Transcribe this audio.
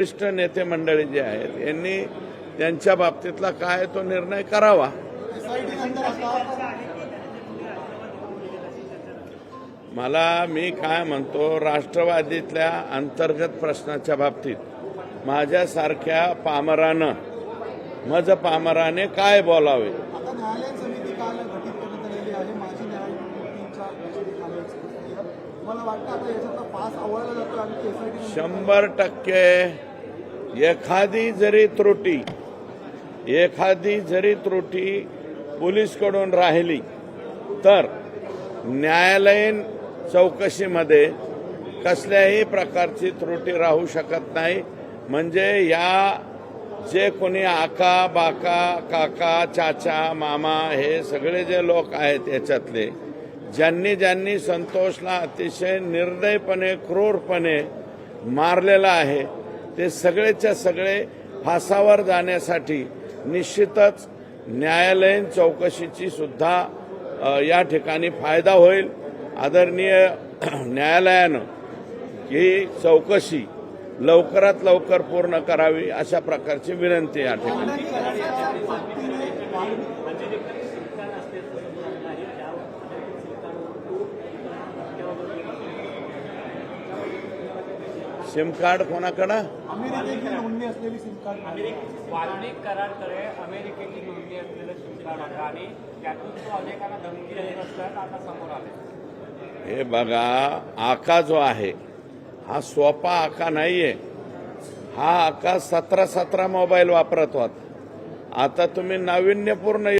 वरिष्ठ नेते मंडळी जे आहेत यांनी त्यांच्या बाबतीतला काय तो निर्णय करावा। मी काय म्हणतो, राष्ट्रवादीतल्या अंतर्गत प्रश्नाच्या बाबतीत माझ्यासारख्या पामरानं मज पामराने काय बोलावे। आता न्यायालयीन समिती काल गठीत करण्यात आलेली आहे। माजी न्यायमूर्तींच्या मला वाटतं आता याच्यात पास आवळला जातो आणि एसआयटी 100% एखादी जरी त्रुटी पोलीसकडून राहिली तर न्यायालयीन चौकशीमध्ये कसल्याही प्रकारची त्रुटी राहू शकत नाही। म्हणजे या जे कोणी आका बाका काका चाचा मामा हे सगळे जे लोक आहेत याच्यातले ज्यांनी संतोषला अतिशय निर्दयपणे क्रूरपणे मारलेला आहे ते सगळेच्या सगळे फासावर जाण्यासाठी निश्चितच न्यायालयीन चौकशीची सुद्धा या ठिकाणी फायदा होईल। आदरणीय न्यायालयानं ही चौकशी लवकरात लवकर पूर्ण करावी अशा प्रकारची विनंती या ठिकाणी। सिम कार्ड कोणाकडे? अमेरिकेची नोंदणी असलेली सिम कार्ड वाल्मिक करारकडे अमेरिकेची नोंदणी असलेलं सिम कार्ड आहे आणि त्यातून तो अनेकांना धमकी देत असताना आता समोर आले। हे बघा, आका जो आहे हा सोपा आका नाहीये। हा आका 17 मोबाईल वापरत होता। आता तुम्ही नाविन्यपूर्ण